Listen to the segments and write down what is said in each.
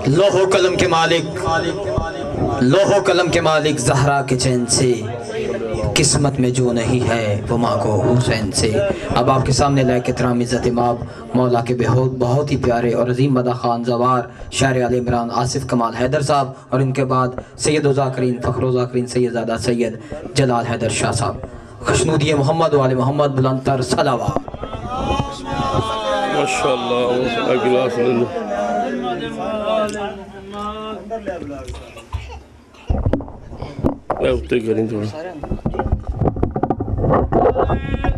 لوح و قلم کے مالک، لوح و قلم کے مالک زہرا کے چین سے، قسمت میں جو نہیں ہے وہ مانگو حسین سے۔ اب آپ کے سامنے لائق احترام عزت ماب مولا کے بہت ہی پیارے اور عظیم مدح خان زوار شاعر آل عمران آصف کمال حیدر صاحب، اور ان کے بعد سید و ذاکرین فخر و ذاکرین سیدزادہ سید جلال حیدر شاہ صاحب۔ خشنودی محمد و آل محمد بلندتر صلوات۔ ماشاءاللہ اگلا صلی اللہ اٹھتے کریں تھوڑا۔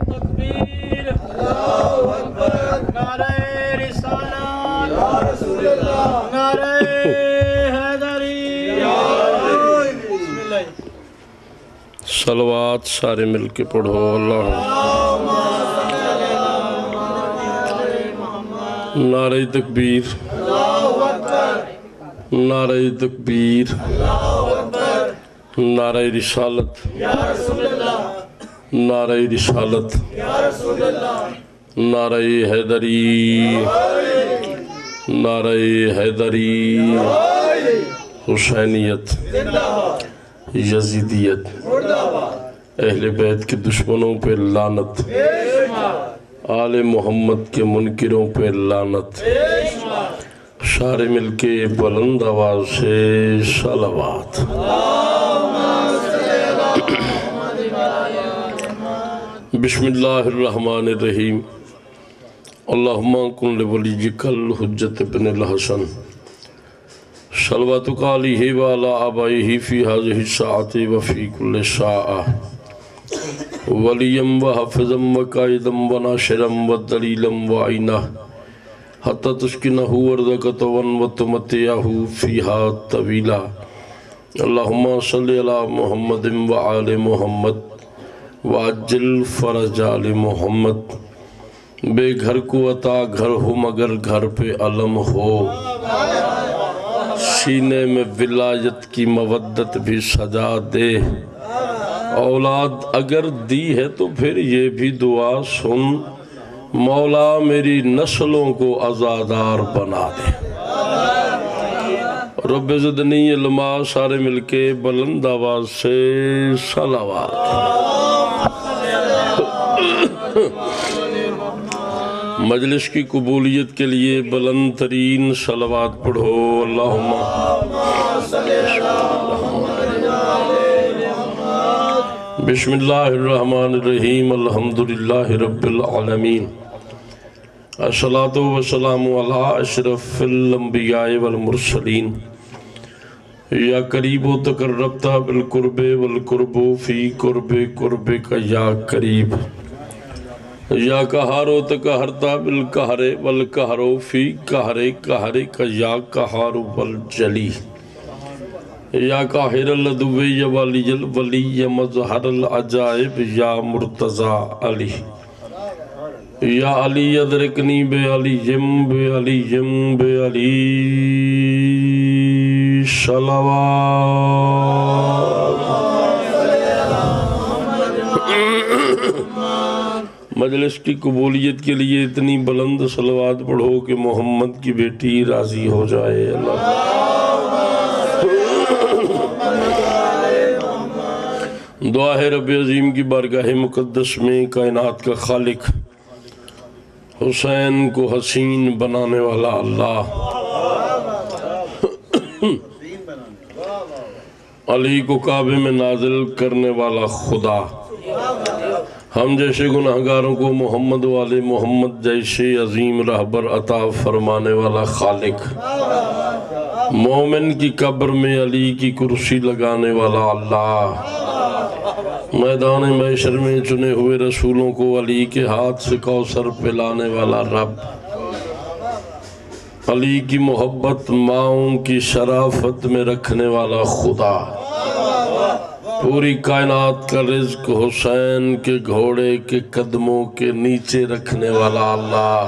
تکبیر، اللہ اکبر، نعرہ رسالت، یا رسول اللہ، نعرہ حیدری، بسم اللہ۔ صلوات سارے مل کے پڑھو۔ اللہ نعرہ تکبیر، نعرہ تکبیر، نعرہ رسالت، نعرہ رسالت، نعرہ حیدری، نعرہ حیدری، حسینیت، یزیدیت، اہل بیت کے دشمنوں پہ لعنت، آل محمد کے منکروں پہ لعنت۔ سارے مل کے بلند آواز سے صلوات۔ بسم اللہ الرحمن الرحیم۔ اللہم کن لولیک الحجت ابن الحسن صلواتک علیہ وعلی آبائہ فی ہذہ الساعۃ وفی کل ساعہ، ولیم و حفظم و قائدم و ناشرم و دلیلم و عینہ، حتی تسکنہ ورزقتون و تمتعہ فیہا طویلا۔ اللہم صلی علی محمد و آل محمد وعجل فرج آل محمد۔ بے گھر کو عطا گھر ہو مگر گھر پہ علم ہو، سینے میں ولایت کی مودت بھی سجا دے۔ اولاد اگر دی ہے تو پھر یہ بھی دعا سن، مولا میری نسلوں کو عزادار بنا دے۔ رب زدنی علما، سارے مل کے بلند آواز سے صلوات۔ مجلس کی قبولیت کے لیے بلند ترین صلوات پڑھو۔ اللہم بسم اللہ الرحمن الرحیم۔ الحمدللہ رب العالمین، الصلاۃ والسلام علی اشرف الانبیاء والمرسلین۔ یا قریب تقربت بالقرب والقرب فی قرب قربک یا قریب، یا قہار تقہرت بالقہر والقہر فی قہر قہرک یا قہار والجلی، یا قاہر العدو یا ولی الولی یا مظہر العجائب یا مرتضی علی، یا علی ادرکنی بے علی یم بے علی یم بے علی صلوات۔ مجلس کی قبولیت کے لیے اتنی بلند صلوات پڑھو کہ محمد کی بیٹی راضی ہو جائے۔ اللہ دعا ہے رب عظیم کی بارگاہ مقدس میں کائنات کا خالق، حسین کو حسین بنانے والا اللہ، علی کو کعبے میں نازل کرنے والا خدا، ہم جیسے گناہگاروں کو محمد والے محمد جیسے عظیم رہبر عطا فرمانے والا خالق، مومن کی قبر میں علی کی کرسی لگانے والا اللہ، میدان محشر میں چنے ہوئے رسولوں کو علی کے ہاتھ سے کوثر پلانے والا رب، علی کی محبت ماؤں کی شرافت میں رکھنے والا خدا، پوری کائنات کا رزق حسین کے گھوڑے کے قدموں کے نیچے رکھنے والا اللہ،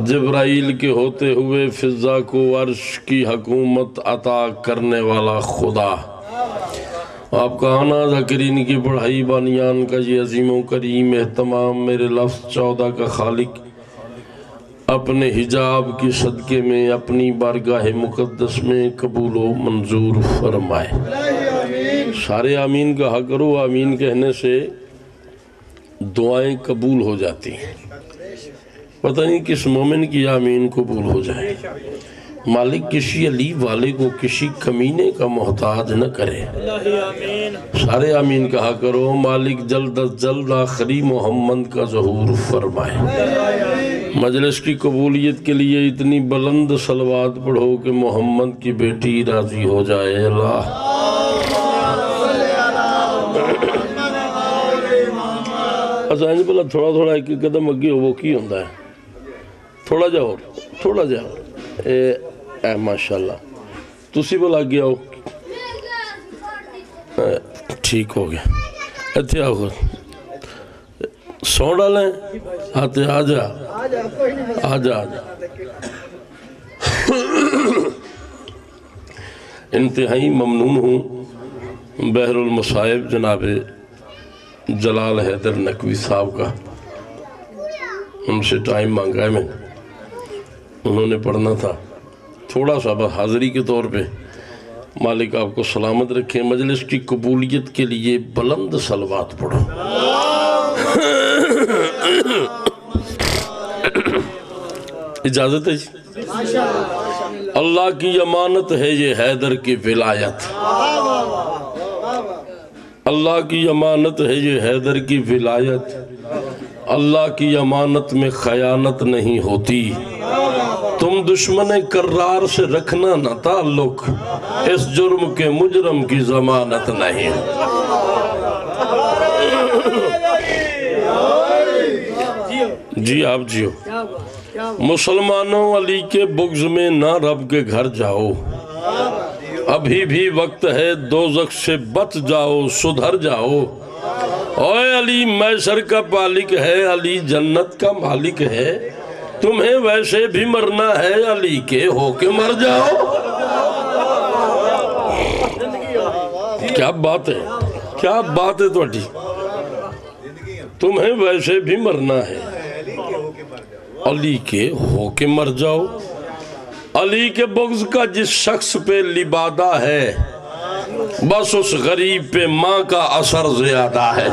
جبرائیل کے ہوتے ہوئے فضا کو عرش کی حکومت عطا کرنے والا خدا، آپ کا آنا ذاکرین کی پڑھائی بانیان کا یہ عظیم و کریم اہتمام، میرے لفظ 14 کا خالق، اپنے حجاب کی صدقے میں اپنی بارگاہ مقدس میں قبول و منظور فرمائے۔ سارے آمین کہا کرو، آمین کہنے سے دعائیں قبول ہو جاتی ہیں۔ پتہ نہیں کس مومن کی آمین قبول ہو جائے۔ مالک کسی علی والے کو کسی کمینے کا محتاج نہ کرے۔ سارے آمین کہا کرو، مالک جلد از جلد آخری محمد کا ظہور فرمائے۔ مجلس کی قبولیت کے لیے اتنی بلند صلوات پڑھو کہ محمد کی بیٹی راضی ہو جائے۔ اللہ اسانج بلا تھوڑا تھوڑا ایک قدم اگے ہو وہ کی ہوندہ ہے، تھوڑا جا اور تھوڑا جا اے ماشاءاللہ تسی بلا گیا ہو، ٹھیک ہو گیا۔ اتھے آؤ سو ڈالیں آتے آجا آجا آجا۔ انتہائی ممنون ہوں بحر المصائب جناب جلال حیدر نقوی صاحب کا، ان سے ٹائم مانگا ہے میں، انہوں نے پڑھنا تھا تھوڑا سا بس حاضری کے طور پہ۔ مالک آپ کو سلامت رکھیں، مجلس کی قبولیت کے لیے بلند صلوات پڑھو۔ اجازت ہے جی؟ اللہ کی امانت ہے یہ حیدر کی ولایت، اللہ کی امانت ہے یہ حیدر کی ولایت، اللہ کی امانت میں خیانت نہیں ہوتی۔ تم دشمن کرار سے رکھنا نہ تعلق، اس جرم کے مجرم کی ضمانت نہیں۔ جی آپ جیو۔ مسلمانوں علی کے بغض میں نہ رب کے گھر جاؤ، ابھی بھی وقت ہے دوزخ سے بچ جاؤ، سدھر جاؤ۔ اوے علی میسر کا مالک ہے، علی جنت کا مالک ہے، تمہیں ویسے بھی مرنا ہے، علی کے ہو کے مر جاؤ۔ کیا بات ہے، کیا بات ہے توڑی، تمہیں ویسے بھی مرنا ہے، علی کے ہو کے مر جاؤ۔ علی کے بغض کا جس شخص پہ لبادہ ہے، بس اس غریب پہ ماں کا اثر زیادہ ہے۔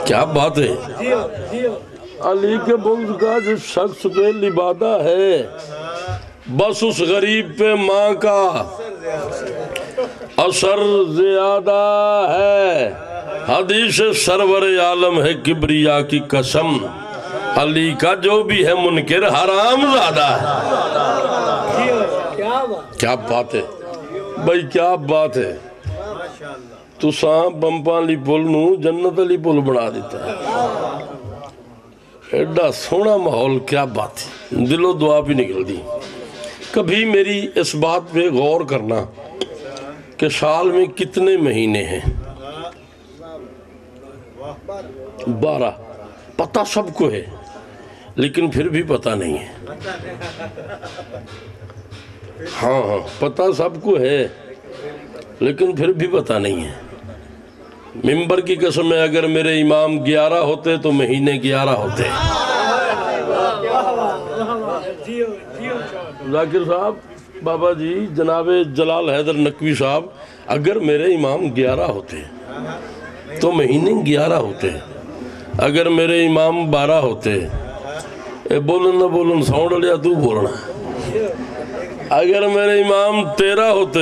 کیا بات ہے، علی کے بغض کا جس شخص پہ لبادہ ہے، بس اس غریب پہ ماں کا اثر زیادہ ہے۔ حدیث سرور عالم ہے کبریا کی قسم، علی کا جو بھی ہے منکر حرام زادہ ہے۔ کیا بات ہے بھائی، کیا بات ہے۔ تو ساں بمپاں لی پل نو جنت علی پل بنا دیتا ہے، ایڈا سونا ماحول، کیا بات ہے، دل و دعا بھی نکل دی۔ کبھی میری اس بات پہ غور کرنا کہ سال میں کتنے مہینے ہیں، 12، پتہ سب کو ہے لیکن پھر بھی پتہ نہیں ہے۔ ہاں پتہ سب کو ہے لیکن پھر بھی پتہ نہیں ہے۔ ممبر کی قسم ہے، اگر میرے امام 11 ہوتے تو مہینے 11 ہوتے۔ ذاکر صاحب، بابا جی، جناب جلال حیدر نقوی صاحب، اگر میرے امام 11 ہوتے تو مہینے 11 ہوتے۔ اگر میرے امام 12 ہوتے، بولن نہ بولن ساؤنڈ لیا تو بولنا۔ اگر میرے امام 13 ہوتے،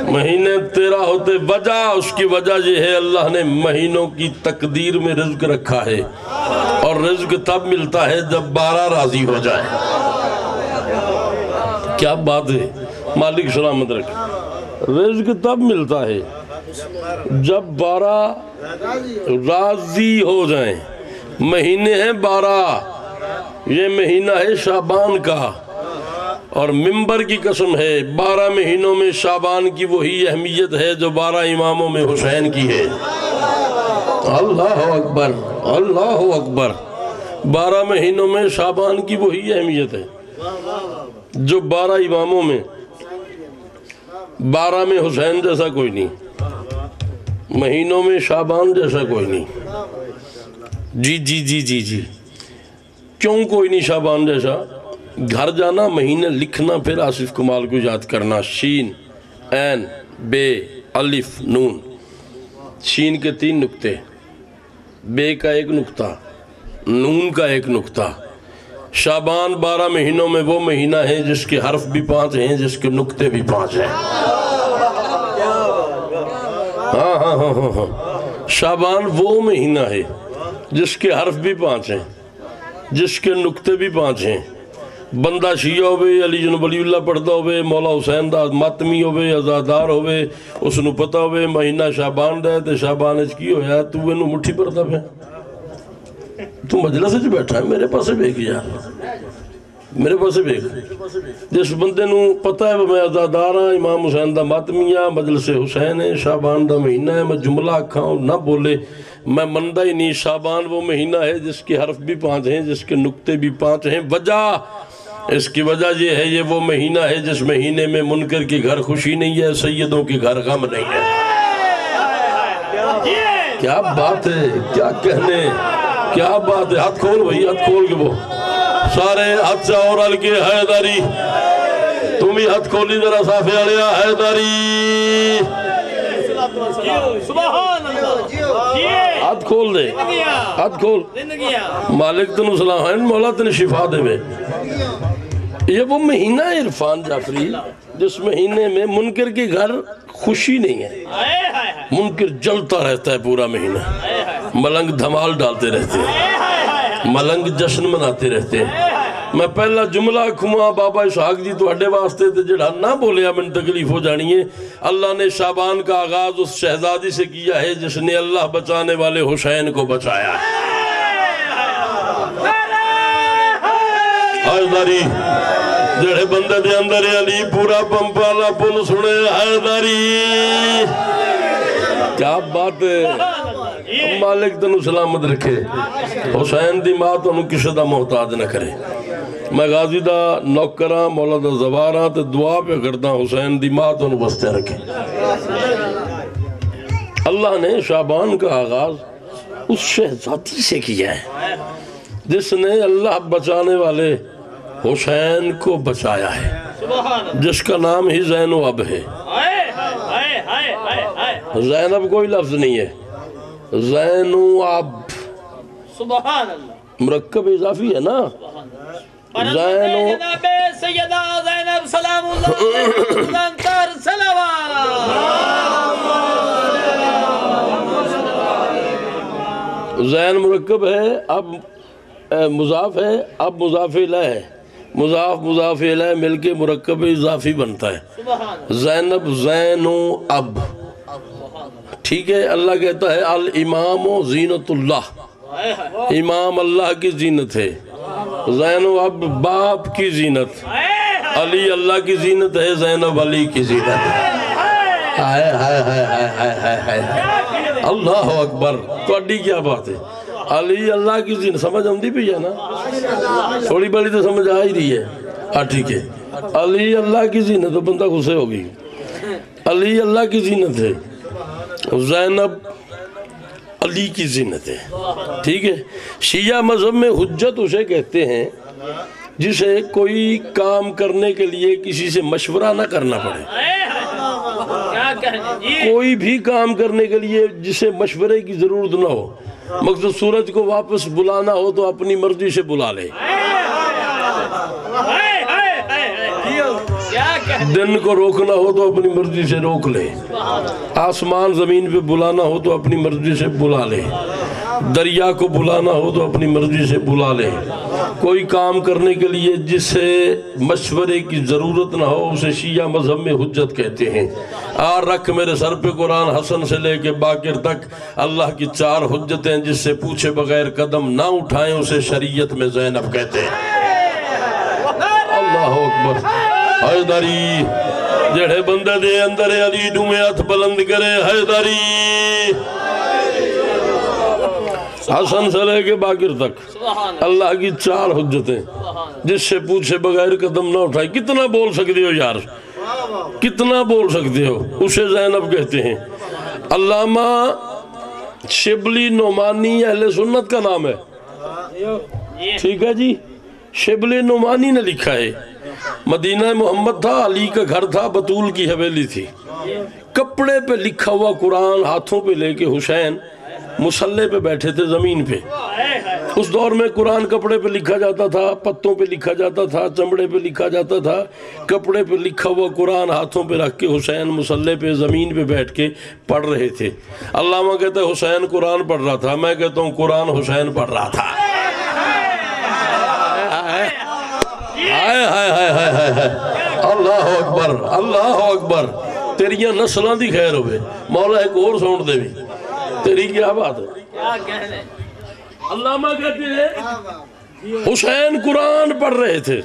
مہینے 13 ہوتے، وجہ اس کی وجہ یہ ہے اللہ نے مہینوں کی تقدیر میں رزق رکھا ہے، اور رزق تب ملتا ہے جب 12 راضی ہو جائے۔ کیا بات ہے، مالک سلامت رکھے، رزق تب ملتا ہے جب 12 راضی ہو جائیں۔ مہینے ہیں 12، یہ مہینہ ہے شعبان کا، اور ممبر کی قسم ہے 12 مہینوں میں شعبان کی وہی اہمیت ہے جو 12 اماموں میں حسین کی ہے۔ اللہ اکبر، اللہ اکبر۔ 12 مہینوں میں شعبان کی وہی اہمیت ہے جو 12 اماموں میں، 12 میں حسین جیسا کوئی نہیں، مہینوں میں شعبان جیسا کوئی نہیں۔ جی جی جی جی جی، کیوں کوئی نہیں شعبان جیسا؟ گھر جانا، مہینے لکھنا، پھر آصف کمال کو یاد کرنا، شین عین بے الف نون، شین کے 3 نقطے، بے کا 1 نقطہ، نون کا 1 نقطہ۔ شعبان 12 مہینوں میں وہ مہینہ ہے جس کے حرف بھی 5 ہیں، جس کے نقطے بھی 5 ہیں۔ ہاں شعبان وہ مہینہ ہے جس کے حرف بھی 5 ہیں، جس کے نقطے بھی 5 ہیں۔ بندہ شیعہ ہوئے، علی جناب ولی اللہ پڑھتا ہوئے، مولا حسین دا ماتمی ہوئے، ازادار ہوئے، اس نو پتا ہوئے مہینہ شعبان دا ہے، تے شعبان اچ کی ہویا تو انو مٹھی پڑھتا پہ تو مجلس اچ بیٹھا ہے، میرے پاسے بیک یار، میرے پاسے بیک۔ جس بندے نو پتا ہے میں ازادار ہاں، امام حسین دا ماتمی ہاں، مجلس حسین ہے، شعبان دا مہینہ ہے، میں جملہ کھاؤں نہ بولے میں مندہ ہی نہیں۔ شعبان وہ مہینہ ہے جس کے حرف بھی 5 ہیں، جس کے نقطے بھی 5 ہیں۔ وجہ اس کی وجہ یہ ہے، یہ وہ مہینہ ہے جس مہینے میں منکر کے گھر خوشی نہیں ہے، سیدوں کے گھر غم نہیں ہے۔ کیا بات ہے، کیا کہنے، کیا بات ہے۔ ہاتھ کھول بھائی، ہاتھ کھول کے وہ سارے ہاتھ سے اور ہلکے حیداری، تم ہی ہاتھ کھولی ذرا صافے علیا حیداری، ہاتھ کھول دے، ہاتھ کھول۔ مالک تنو سلام ہے، مولا تن شفا دے بے۔ یہ وہ مہینہ ہے عرفان جعفری جس مہینے میں منکر کے گھر خوشی نہیں ہے، منکر جلتا رہتا ہے پورا مہینہ، ملنگ دھمال ڈالتے رہتے ہیں، ملنگ جشن مناتے رہتے ہیں۔ میں پہلا جملہ کھواں بابا اسحاق جی تو اڈے واسطے تھے جڑا نہ بولیا من تکلیف ہو جانی ہے۔ اللہ نے شعبان کا آغاز اس شہزادی سے کیا ہے جس نے اللہ بچانے والے حسین کو بچایا ہے۔ حیداری جڑے بندے دے اندر علی پورا پمپالا پل سنے، حیداری کیا بات ہے۔ مالک تنو سلامت رکھے، حسین دی ماں تو انہوں کسی دا محتاج نہ کرے۔ میں غازی دا نوکراں، مولا دا زواراں تے دعا پہ کرتا حسین دی ماں تو انہوں بستے رکھے۔ اللہ نے شعبان کا آغاز اس شہزادی سے کیا ہے جس نے اللہ بچانے والے حسین کو بچایا ہے، جس کا نام ہی زینب ہے۔ زینب کوئی لفظ نہیں ہے، زینب مرکب اضافی ہے نا۔ جناب سیدہ زینب سلام اللہ کر زین مرکب ہے، اب مضاف ہے، اب مضاف الیہ ہے، مضاف مضاف الیہ مل کے مرکب اضافی بنتا ہے۔ زینب زینو اب، ٹھیک ہے۔ اللہ کہتا ہے الامام زینت اللہ، امام اللہ کی زینت ہے، زینو اب باپ کی زینت، علی اللہ کی زینت ہے، زینب علی کی زینت ہے۔ ہائے ہائے ہائے ہائے ہائے ہائے، اللہ اکبر۔ تو اڈی کیا بات ہے، علی اللہ کی زینت سمجھ آمدی بھی ہے نا، تھوڑی بڑی تو سمجھ آ ہی رہی ہے۔ ہاں ٹھیک ہے، علی اللہ کی زینت، تو بندہ غصے ہوگی، علی اللہ کی زینت ہے، زینب علی کی زینت ہے، ٹھیک ہے۔ شیعہ مذہب میں حجت اسے کہتے ہیں جسے کوئی کام کرنے کے لیے کسی سے مشورہ نہ کرنا پڑے، کوئی بھی کام کرنے کے لیے جسے مشورے کی ضرورت نہ ہو۔ مقصد سورج کو واپس بلانا ہو تو اپنی مرضی سے بلا لے، دن کو روکنا ہو تو اپنی مرضی سے روک لے، آسمان زمین پہ بلانا ہو تو اپنی مرضی سے بلا لے، دریا کو بلانا ہو تو اپنی مرضی سے بلا لے۔ کوئی کام کرنے کے لیے جسے مشورے کی ضرورت نہ ہو اسے شیعہ مذہب میں حجت کہتے ہیں۔ رکھ میرے سر پہ قرآن حسن سے لے کے باقر تک، اللہ کی 4 حجتیں جس سے پوچھے بغیر قدم نہ اٹھائیں اسے شریعت میں زینب کہتے ہیں۔ اللہ اکبر۔ حیداری جڑے بندے دے اندر علی ڈومے ہاتھ بلند کرے، حیداری حسن سے لے کے باقر تک، اللہ کی 4 حجتیں جس سے پوچھے بغیر قدم نہ اٹھائے۔ کتنا بول سکتے ہو یار، کتنا بول سکتے ہو، اسے زینب کہتے ہیں۔ علامہ شبلی نعمانی اہل سنت کا نام ہے، ٹھیک ہے جی. شبل نعمانی نے لکھا ہے مدینہ محمد تھا، علی کا گھر تھا، بطول کی حویلی تھی. کپڑے پہ لکھا ہوا قرآن ہاتھوں پہ لے کے حسین مصلے پہ بیٹھے تھے زمین پہ. اس دور میں قرآن کپڑے پہ لکھا جاتا تھا، پتوں پہ لکھا جاتا تھا، چمڑے پہ لکھا جاتا تھا. کپڑے پہ لکھا ہوا قرآن ہاتھوں پہ رکھ کے حسین مصلے پہ زمین پہ بیٹھ کے پڑھ رہے تھے. علامہ کہتے ہیں حسین قرآن پڑھ رہا تھا، میں کہتا ہوں قرآن حسین پڑھ رہا تھا. اللہ اکبر، اللہ اکبر. تیریاں نسلاں دی خیر ہوئے، مولا ایک اور سونڈ دے بھی. تیری کیا بات ہے؟ علامہ کہتے ہیں حسین قرآن پڑھ رہے تھے.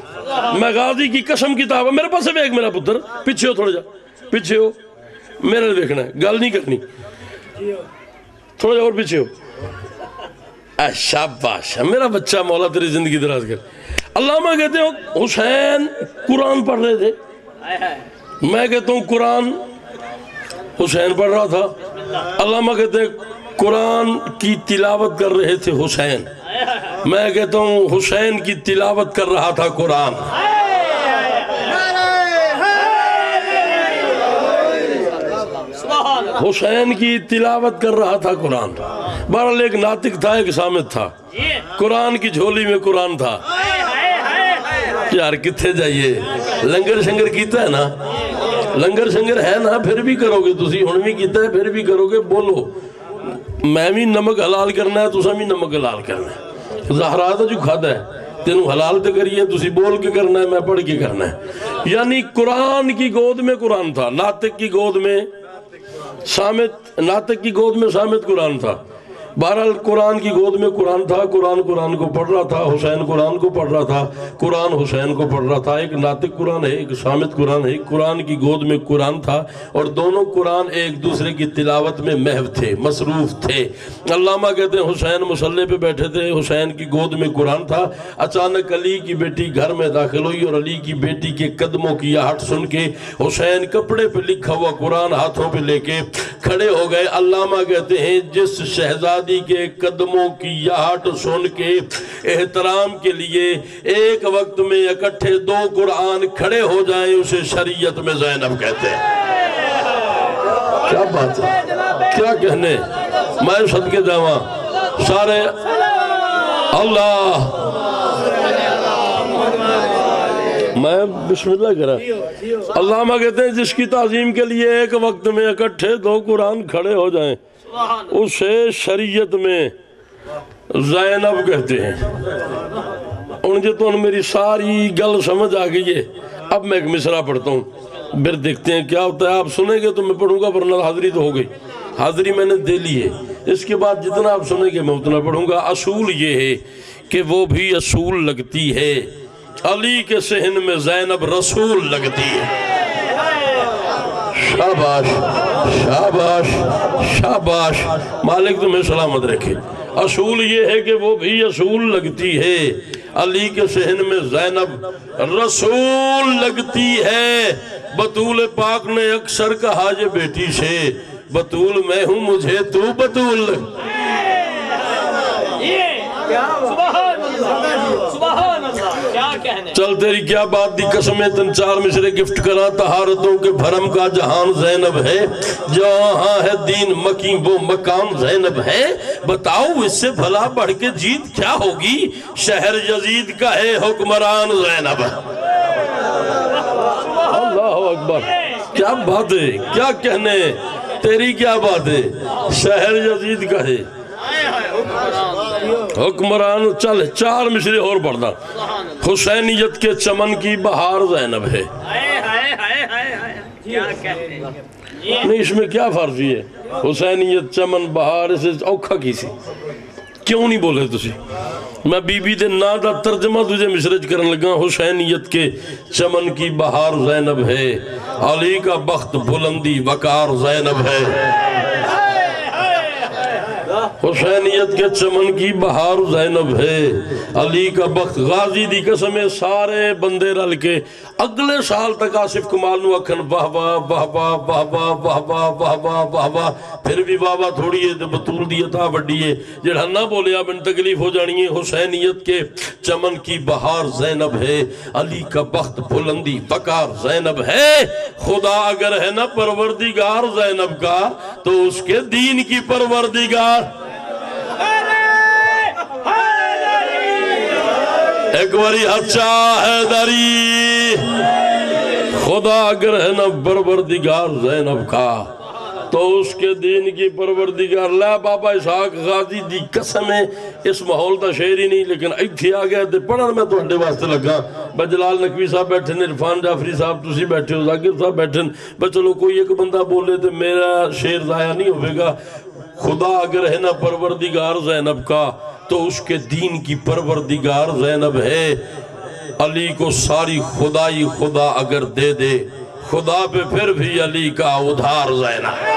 میں غازی کی قسم کتاب ہے میرے پاس ہے، ایک میرا پتر پیچھے ہو، تھوڑا جا پیچھے ہو، میرے لیے دیکھنا ہے، گل نہیں کرنی، تھوڑا جا اور پیچھے ہو. شاباش میرا بچہ، مولا تیری زندگی دراز کر. علامہ کہتے ہیں حسین قرآن پڑھ رہے تھے، میں کہتا ہوں قرآن حسین پڑھ رہا تھا. علامہ کہتے ہیں قرآن کی تلاوت کر رہے تھے حسین، میں کہتا ہوں حسین کی تلاوت کر رہا تھا قرآن. حسین کی تلاوت کر رہا تھا قرآن. بہرحال ایک ناطق تھا، ایک سامت تھا. قرآن کی جھولی میں قرآن تھا. یار کتھے جائیے، لنگر شنگر کیتا ہے نا، لنگر شنگر ہے نا، پھر بھی کرو گے تسی، ہن بھی کیتا ہے پھر بھی کرو گے. بولو میں بھی نمک حلال کرنا ہے، تسا بھی نمک حلال کرنا ہے. زہرا تو جو کھادا ہے تینوں حلال تے کریے، تسی بول کے کرنا ہے، میں پڑھ کے کرنا ہے. یعنی قرآن کی گود میں قرآن تھا، ناطق کی گود میں سامت، ناطق کی گود میں سامت قرآن تھا. بہرحال قرآن کی گود میں قرآن تھا. قرآن کو پڑھ رہا تھا، حسین قرآن کو پڑھ رہا تھا، قرآن حسین کو پڑھ رہا تھا. ایک ناطق قرآن ہے، ایک سامت قرآن ہے. قرآن کی گود میں قرآن تھا اور دونوں قرآن ایک دوسرے کی تلاوت میں محو تھے، مصروف تھے. علامہ کہتے ہیں حسین مصلے پہ بیٹھے تھے، حسین کی گود میں قرآن تھا. اچانک علی کی بیٹی گھر میں داخل ہوئی اور علی کی بیٹی کے قدموں کی آہٹ سن کے حسین کپڑے پہ لکھا ہوا قرآن ہاتھوں پہ لے کے کھڑے ہو گئے. علامہ کہتے ہیں جس شہزادی کے قدموں کی آہٹ سن کے احترام کے لیے ایک وقت میں اکٹھے دو قرآن کھڑے ہو جائیں، اسے شریعت میں زینب کہتے ہیں. کیا بات ہے، کیا کہنے. میں صدقے جاواں سارے اللہ، میں بسم اللہ کرا. علامہ کہتے ہیں جس کی تعظیم کے لیے ایک وقت میں اکٹھے دو قرآن کھڑے ہو جائیں اسے شریعت میں زینب کہتے ہیں. انجھے تو میری ساری گل سمجھ آ گئی ہے. اب میں ایک مصرع پڑھتا ہوں، پھر دیکھتے ہیں کیا ہوتا ہے. آپ سنیں گے تو میں پڑھوں گا، ورنہ حاضری تو ہو گئی، حاضری میں نے دے لی ہے. اس کے بعد جتنا آپ سنیں گے میں اتنا پڑھوں گا. اصول یہ ہے کہ وہ بھی اصول لگتی ہے، علی کے صحن میں زینب رسول لگتی ہے. شاباش شاباش شاباش، مالک تمہیں سلامت رکھے. اصول یہ ہے کہ وہ بھی اصول لگتی ہے، علی کے صحن میں زینب رسول لگتی ہے. بطول پاک نے اکثر کہا یہ بیٹی سے، بطول میں ہوں مجھے تو بطول. چل تیری کیا بات دی قسمیں تن چار مصرے گفٹ کرا. طہارتوں کے بھرم کا جہان زینب ہے، جہاں ہے دین مکی وہ مقام زینب ہے. بتاؤ اس سے بھلا بڑھ کے جیت کیا ہوگی، شہر یزید کا ہے حکمران زینب. اللہ اکبر، کیا بات ہے، کیا کہنے. تیری کیا بات ہے، شہر یزید کا ہے حکمران. چل چار مصرے اور پڑھنا. حسینیت کے چمن کی بہار زینب ہے. نہیں اس میں کیا فارسی ہے، حسینیت چمن بہار، اسے اوکھا کی سی کیوں نہیں بولے تسی. میں بی بی دے نا دا ترجمہ تجھے مصرج کرن لگا. حسینیت کے چمن کی بہار زینب ہے، علی کا بخت بلندی وقار زینب ہے. حسینیت کے چمن کی بہار زینب ہے، علی کا بخت غازی دی قسم سارے بندے رل کے اگلے سال تک آصف کمال نو اکھن واہ واہ واہ واہ واہ واہ واہ واہ واہ واہ واہ واہ، پھر بھی واہ واہ تھوڑی ہے تے بطول دی عطا وڈی ہے، جڑا نہ بولیا بن تکلیف ہو جانی ہے۔ حسینیت کے چمن کی بہار زینب ہے، علی کا بخت بلندی وقار زینب ہے، خدا اگر ہے نا پروردگار زینب کا تو اس کے دین کی پروردگار ایک باری اچھا حیدری، خدا اگر ہے نا پروردگار زینب کا تو اس کے دین کی پروردگار۔ لا بابا اسحاق غازی دی قسم ہے، اس ماحول دا شعر ہی نہیں، لیکن ایتھے آ گیا تے پڑھن میں تہاڈے واسطے لگا۔ بجلال نقوی صاحب بیٹھے نے، عرفان جعفری صاحب تسی بیٹھے ہو، ذاکر صاحب بیٹھے، بس چلو کوئی ایک بندہ بولے تے میرا شعر ضائع نہیں ہوئے گا۔ خدا اگر ہے نا پروردگار زینب کا تو اس کے دین کی پروردگار زینب ہے، علی کو ساری خدائی خدا اگر دے دے، خدا پہ پھر بھی علی کا ادھار زینب۔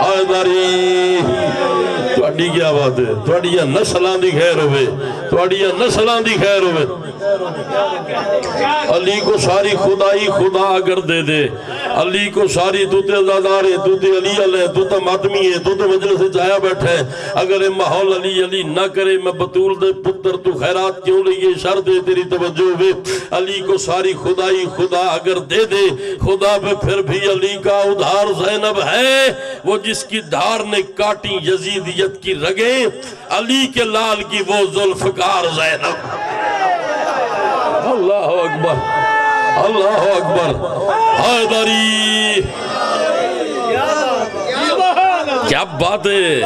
آئیداری توڑی کیا بات ہے، توڑی یا نسلان دی خیر ہوئے، توڑی یا نسلان دی خیر ہوئے۔ علی کو ساری خدائی خدا اگر دے دے، علی کو ساری تو تے ازادار ہے، تو تے علی علیہ، تو تے ماتمی ہے، تو تے مجلس سے جایا بیٹھے، اگر یہ ماحول علی علی نہ کرے، میں بطول دے پتر تو خیرات کیوں لئے شر دے تیری توجہ ہوئے۔ علی کو ساری خدائی خدا اگر دے دے، خدا پہ پھر بھی علی کا ادھار زینب ہے، وہ جس کی دھار نے کاٹی یزیدیت کی رگیں، علی کے لال کی وہ ذوالفقار زینب۔ اللہ اکبر، اللہ اکبر، حیدری کیا بات ہے،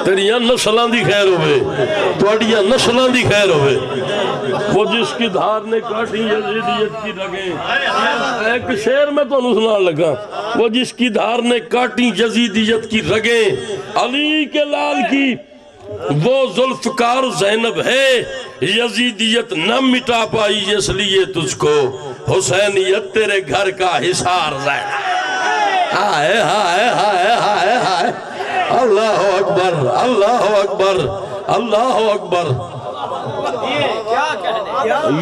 تیریاں نسلان دی خیر ہوئے، توڑیاں نسلان دی خیر ہوئے، وہ جس کی دھار نے کاٹی یزیدیت کی رگیں۔ ایک شعر میں تو سنان لگا، وہ جس کی دھار نے کاٹی یزیدیت کی رگیں، علی کے لال کی وہ ذوالفقار زینب ہے، یزیدیت نہ مٹا پائی اس لیے تجھ کو، حسینیت تیرے گھر کا حصار زینب۔ ہائے ہائے ہائے ہائے ہائے، اللہ اکبر، اللہ اکبر، اللہ اکبر۔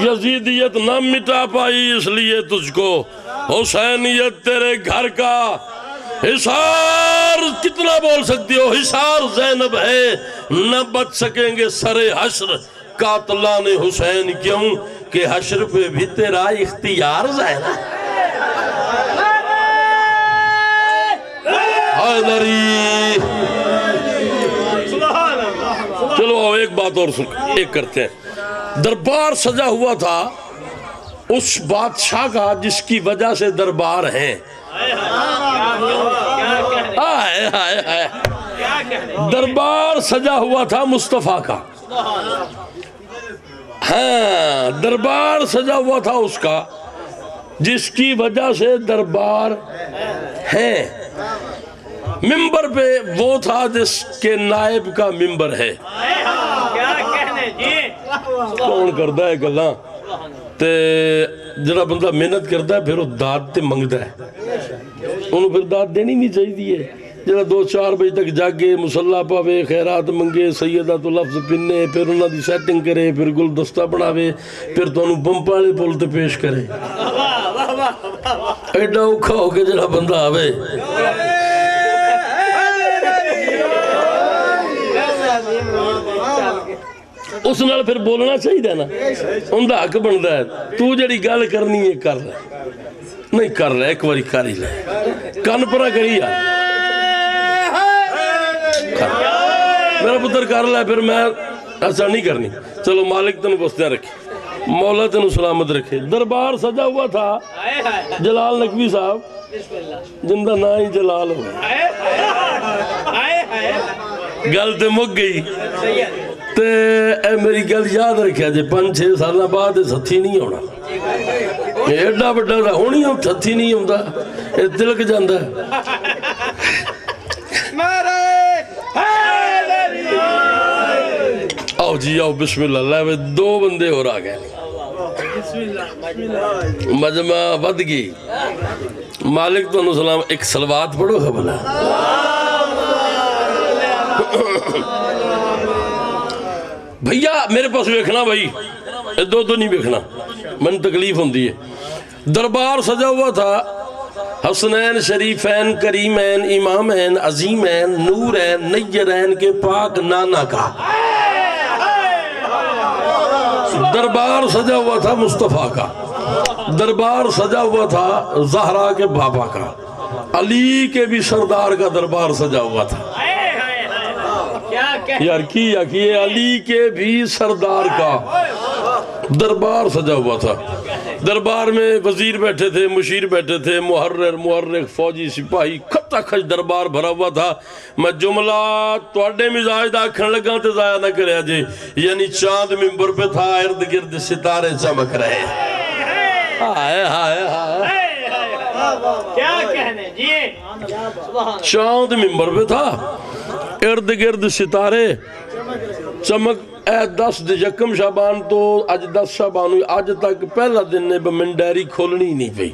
یزیدیت نہ مٹا پائی اس لیے تجھ کو، حسینیت تیرے گھر کا حصار۔ کتنا بول سکتی ہو، حصار زینب ہے، نہ بچ سکیں گے سر حشر قاتلان حسین، کیوں کہ حشر پہ بھی تیرا اختیار زینب۔ حیدری چلو ایک بات اور ایک کرتے ہیں، دربار سجا ہوا تھا اس بادشاہ کا جس کی وجہ سے دربار ہیں۔ دربار سجا ہوا تھا مصطفیٰ کا، ہاں دربار سجا ہوا تھا اس کا جس کی وجہ سے دربار ہے۔ ممبر پہ وہ تھا جس کے نائب کا ممبر ہے۔ کون کرتا ہے گلاں تے جڑا بندہ محنت کرتا ہے پھر وہ داد تے منگتا ہے، انہوں پھر داد دینی نہیں چاہیے۔ جڑا 2-4 بجے تک جاگے، مسلح پاوے، خیرات منگے، سیدہ تو لفظ پننے، پھر انہوں دی سیٹنگ کرے، پھر گلدستہ بناوے، پھر تو انہوں بمپالے پول تے پیش کرے۔ ایڈا اوکھا ہو کے جڑا بندہ آوے، اس نال پھر بولنا چاہیے نا، ان دا حق بنتا ہے، تو جڑی گل کرنی ہے کر رہے، نہیں کر رہے ایک باری کر ہی لے، کان پرا کری یار، میرا پتر کر لے، پھر میں ایسا نہیں کرنی۔ چلو مالک تنو بستیاں رکھے، مولا تنو سلامت رکھے۔ دربار سجا ہوا تھا، جلال نقوی صاحب جن دا نا ہی جلال ہو گل تے مک گئی تے اے میری گل یاد رکھیا جے 5-6 سالہ بعد ہتھی نہیں ہونا، ایڈا بڑا دا ہونی ہتھی نہیں ہوندا، اے تلک جاندا ہے۔ آؤ جی آؤ، بسم اللہ، 2 بندے اور آ گئے۔ مجمع ود گئی مالک تو سلام ایک صلوات پڑھو خبلا بھیا میرے پاس بیکھنا بھائی دو نہیں بیکھنا من تکلیف ہوندی ہے دربار سجا ہوا تھا حسنین شریفین کریمین امامین عظیمین نورین نیرین کے پاک نانا کا دربار سجا ہوا تھا مصطفیٰ کا دربار سجا ہوا تھا زہرا کے بابا کا علی کے بھی سردار کا دربار سجا ہوا تھا یار کیا علی کے بھی سردار کا دربار سجا ہوا تھا دربار میں وزیر بیٹھے تھے مشیر بیٹھے تھے محرر مورخ فوجی سپاہی کھٹا کھچ دربار بھرا ہوا تھا میں جملہ توڑے مزاج آکھن لگا تے ضائع نہ کریا جی یعنی چاند ممبر پہ تھا ارد گرد ستارے چمک رہے ہائے ہائے ہائے کیا کہنے جی چاند ممبر پہ تھا ارد گرد ستارے چمک اے 10 یکم شعبان تو اج 10 شعبان ہوئی آج تک پہلا دن نے من ڈیری کھولنی نہیں پئی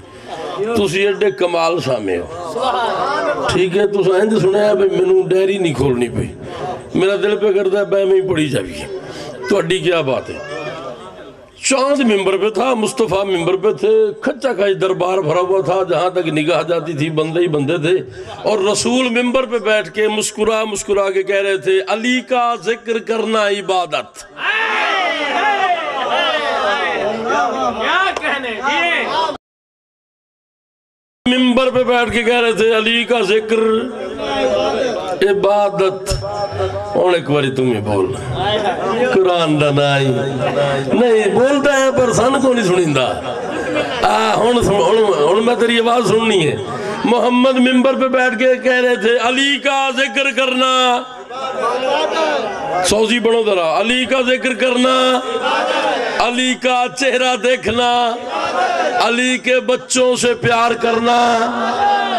تُسی ایڈے کمال سامے ہو ٹھیک ہے تُس آئند سنے ہیں منوں ڈیری نہیں کھولنی پئی میرا دل پہ کرتا ہے بے میں ہی پڑھی جاوی ہے تو اڈی کیا بات ہے چاند ممبر پہ تھا مصطفیٰ ممبر پہ تھے کھچا کھچ دربار بھرا ہوا تھا جہاں تک نگاہ جاتی تھی بندے ہی بندے تھے اور رسول ممبر پہ بیٹھ کے مسکرا کے کہہ رہے تھے علی کا ذکر کرنا عبادت کیا کہنے جی ممبر پہ بیٹھ کے کہہ رہے تھے علی کا ذکر عبادت اور ایک باری تمہیں بول قرآن دنائی نہیں بولتا ہے پر سن کو نہیں سنیندہ ہون میں تیری آواز سننی ہے محمد ممبر پہ بیٹھ کے کہہ رہے تھے علی کا ذکر کرنا سوزی بڑھو ذرا علی کا ذکر کرنا علی کا چہرہ دیکھنا علی کے بچوں سے پیار کرنا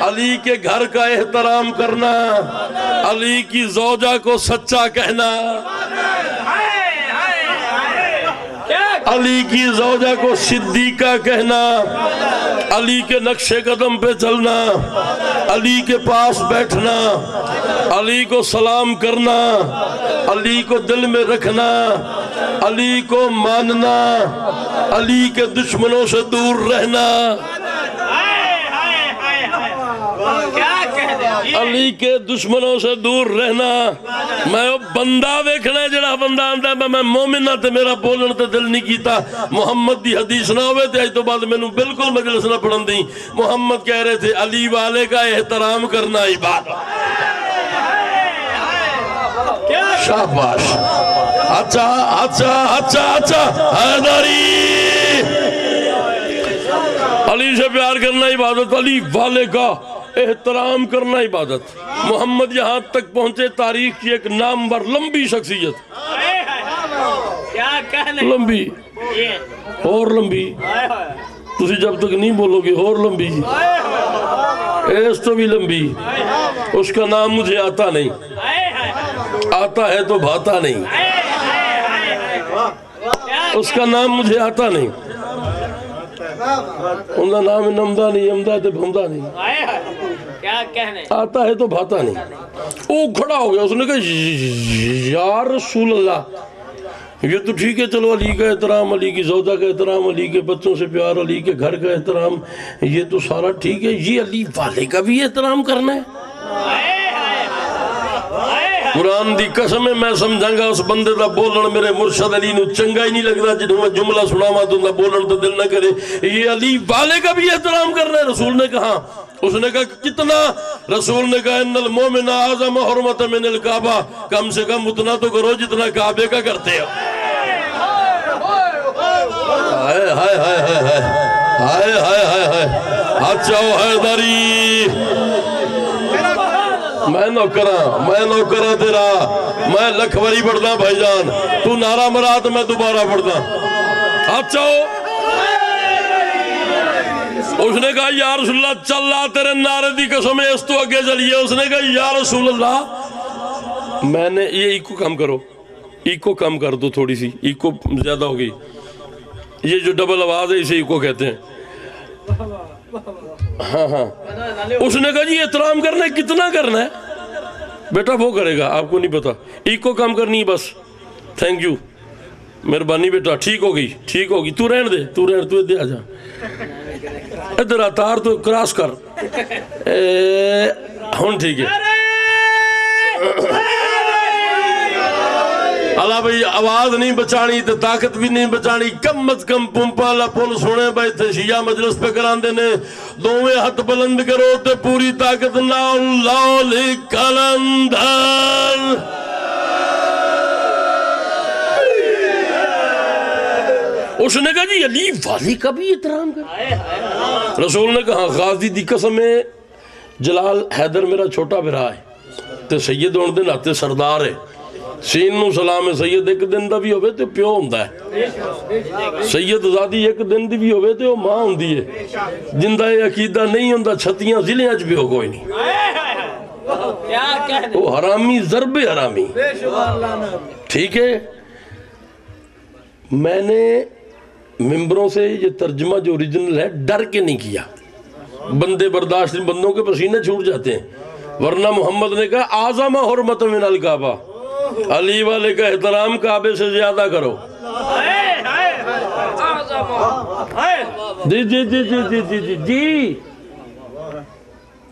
علی کے گھر کا احترام کرنا علی کی زوجہ کو سچا کہنا علی کی زوجہ کو صدیقہ کہنا علی کے نقش قدم پہ چلنا علی کے پاس بیٹھنا علی کو سلام کرنا علی کو دل میں رکھنا علی کو ماننا علی کے دشمنوں سے دور رہنا علی کے دشمنوں سے دور رہنا میں بندہ ویکھنا ہے جڑا بندہ آندہ ہے میں مومنہ تے میرا بولن تے دل نہیں کیتا محمد دی حدیث نہ ہوئے تھے آج تو بعد میں بالکل مجلس نہ پڑھن دیں محمد کہہ رہے تھے علی والے کا احترام کرنا عبادت شاباش اچھا اچھا اچھا اچھا حیدری علی سے پیار کرنا عبادت علی والے کا احترام کرنا عبادت محمد یہاں تک پہنچے تاریخ کی ایک نامور لمبی شخصیت لمبی اور لمبی تسی جب تک نہیں بولو گے اور لمبی ایس تو بھی لمبی اس کا نام مجھے آتا نہیں آتا ہے تو بھاتا نہیں اس کا نام مجھے آتا نہیں ان کا نام نمدہ نہیں امدہ تے بھمدہ نہیں آتا ہے تو بھاتا نہیں وہ کھڑا ہو گیا اس نے کہا یا رسول اللہ یہ تو ٹھیک ہے چلو علی کا احترام علی کی زوجہ کا احترام علی کے بچوں سے پیار علی کے گھر کا احترام یہ تو سارا ٹھیک ہے یہ علی والے کا بھی احترام کرنا ہے قرآن دی قسم ہے میں سمجھاں گا اس بندے دا بولن میرے مرشد علی نو چنگا ہی نہیں لگتا جنہوں میں جملہ سناوا تو دا بولن تو دل نہ کرے یہ علی والے کا بھی احترام کرنا ہے رسول نے کہا اس نے کہا کتنا رسول نے کہا ان المومن اعظم حرمت من الکعبہ کم سے کم اتنا تو کرو جتنا کعبے کا کرتے ہو ہائے ہائے ہائے ہائے ہائے ہائے ہائے ہائے اچھا حیدری میں نوکرہ تیرا میں لکھوری پڑھنا بھائی جان تو نعرہ مرا تو میں دوبارہ پڑھنا اچھا اس نے کہا یا رسول اللہ چلا تیرے نعرے دی قسم ہے اس تو آگے چلیے اس نے کہا یا رسول اللہ میں نے یہ ایکو کم کرو ایکو کم کر دو تھوڑی سی ایکو زیادہ ہو گئی یہ جو ڈبل آواز ہے اسے ایکو کہتے ہیں. ہاں ہاں اس نے کہا جی احترام کرنا ہے کتنا کرنا ہے بیٹا وہ کرے گا آپ کو نہیں پتا ایکو کام کرنی ہے بس. تھینک یو مہربانی بیٹا ٹھیک ہوگی تو رہن دے تو ادھر آ جا ادھر آ تار تو کراس کر ہون ٹھیک ہے. اللہ بھئی آواز نہیں بچانی تو طاقت بھی نہیں بچانی کم از کم پمپا لا پل سنے بھائی تھے شیعہ مجلس پہ کران دینے دوویں ہاتھ بلند کرو تے پوری طاقت لاؤ لاؤ کلندر. اس نے کہا جی علی والی کا بھی احترام کر. رسول نے کہا غازی دی قسم ہے جلال حیدر میرا چھوٹا بھرا ہے تے سید ہون دے ناتے سردار ہے. سین نو سلام ہے سید ایک دن دا بھی ہوئے تے پیو ہوندہ ہے. سید زادی ایک دن دی بھی ہوئے تے وہ ماں ہوندی ہے. جندہ عقیدہ نہیں ہوندہ چھتیاں ضلع اج بھی ہو کوئی نہیں. وہ حرامی ضرب حرامی. ٹھیک ہے میں نے ممبروں سے یہ ترجمہ جو اوریجنل ہے ڈر کے نہیں کیا. بندے برداشت بندوں کے پسینے چھوٹ جاتے ہیں ورنہ محمد نے کہا اعظم حرمت من الکعبہ علی والے کا احترام کعبے سے زیادہ کرو. جی جی جی جی جی جی جی جی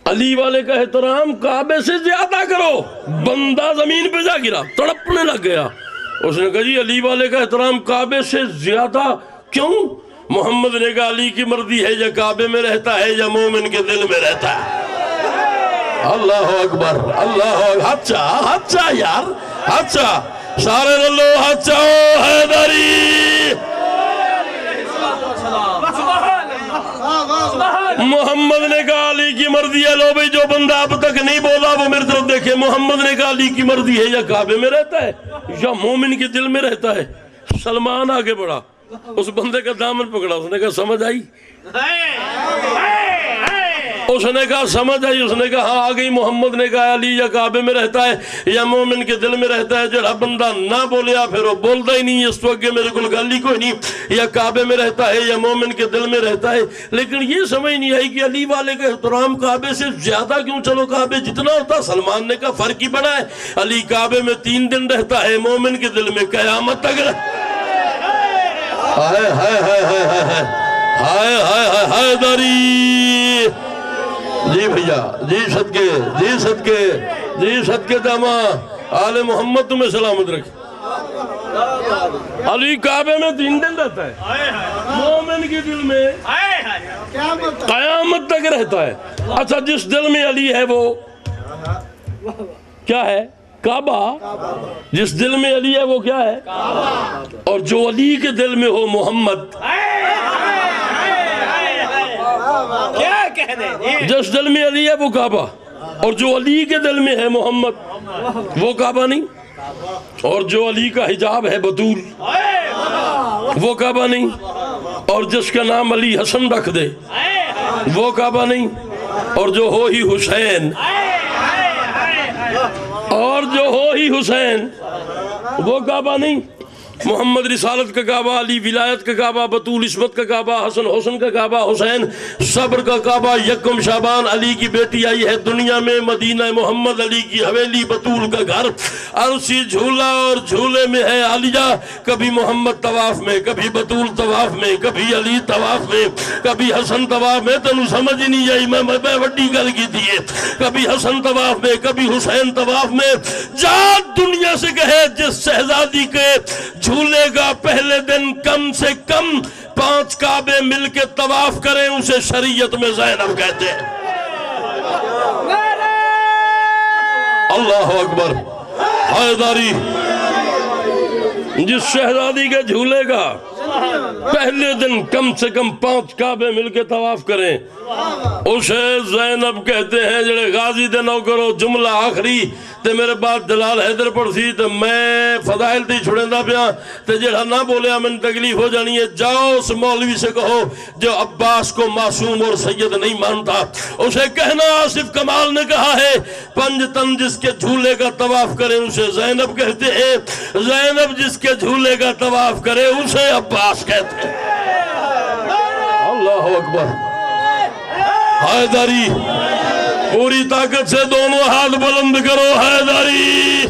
علی والے کا احترام کعبے سے زیادہ کرو. بندہ زمین پہ جا گرا تڑپنے لگ گیا. اس نے کہا جی علی والے کا احترام کعبے سے زیادہ کیوں؟ محمد نے کہا علی کی مرضی ہے یا کعبے میں رہتا ہے یا مومن کے دل میں رہتا ہے. اللہ اکبر اللہ ہاتھ چاہ یار ہاتھ چاہ سارے رلو ہاتھ چاہو حیدری. محمد نے کہا علی کی مرضی ہے. لو بھئی جو بندہ اب تک نہیں بولا وہ میرے طرف دیکھے. محمد نے کہا علی کی مرضی ہے یا کعبے میں رہتا ہے یا مومن کے دل میں رہتا ہے. سلمان آگے بڑھا اس بندے کا دامن پکڑا. اس نے کہا سمجھ آئی اس نے کہا سمجھ آئی. اس نے کہا ہاں آگئی. محمد نے کہا علی یا کعبے میں رہتا ہے یا مومن کے دل میں رہتا ہے. جڑا بندہ نہ بولیا پھر وہ بولتا ہی نہیں. اس تو اگے میرے کو گالی کوئی نہیں. یا کعبے میں رہتا ہے یا مومن کے دل میں رہتا ہے. لیکن یہ سمجھ نہیں آئی کہ علی والے کا احترام کعبے سے زیادہ کیوں. چلو کعبے جتنا ہوتا. سلمان نے کہا فرق ہی بڑا ہے. علی کعبے میں 3 دن رہتا ہے مومن کے دل میں قیامت تک. ہائے ہائے ہائے ہائے ہائے ہائے ہائے ہائے داری. جی بھیا جی صدقے داما آل محمد تمہیں سلامت رکھے. علی کعبے میں 3 دن رہتا ہے مومن کے دل میں قیامت تک رہتا ہے. اچھا جس دل میں علی ہے وہ کیا ہے؟ کعبہ. جس دل میں علی ہے وہ کیا ہے؟ اور جو علی کے دل میں ہو محمد. جس دل میں علی ہے وہ کعبہ اور جو علی کے دل میں ہے محمد وہ کعبہ نہیں. اور جو علی کا حجاب ہے بطول وہ کعبہ نہیں. اور جس کا نام علی حسن رکھ دے وہ کعبہ نہیں. اور جو ہو ہی حسین وہ کعبہ نہیں. محمد رسالت کا کعبہ، علی ولایت کا کعبہ، بطول عصمت کا کعبہ، حسن حسن کا کعبہ، حسین صبر کا کعبہ. یکم شعبان علی کی بیٹی آئی ہے دنیا میں، مدینہ محمد علی کی حویلی، بطول کا گھر، عرصی جھولا اور جھولے میں ہے عالیہ. کبھی محمد طواف میں، کبھی بطول طواف میں، کبھی علی طواف میں، کبھی حسن طواف میں. تنو سمجھ ہی نہیں آئی. میں وڈی گل کی تھی. کبھی حسن طواف میں، کبھی حسین طواف میں. جا دنیا سے کہے جس شہزادی کے جھولے گا پہلے دن کم سے کم 5 کعبے مل کے طواف کریں اسے شریعت میں زینب کہتے ہیں. اللہ اکبر. حیداری جس شہزادی کے جھولے گا پہلے دن کم سے کم 5 کعبے مل کے طواف کریں اسے زینب کہتے ہیں. جڑے غازی دے نو کرو جملہ آخری تے میرے بعد جلال حیدر پڑھ سی تے میں فضائل تی چھڑیں دا پیا تے جڑا نہ بولیا من تکلیف ہو جانی ہے. جاؤ اس مولوی سے کہو جو عباس کو معصوم اور سید نہیں مانتا اسے کہنا آصف کمال نے کہا ہے 5 تن جس کے جھولے کا طواف کرے اسے زینب کہتے ہیں. زینب جس کے جھولے کا طواف کرے اسے عباس کہتے ہیں. اکبر حیدری پوری طاقت سے دونوں ہاتھ بلند کرو حیدری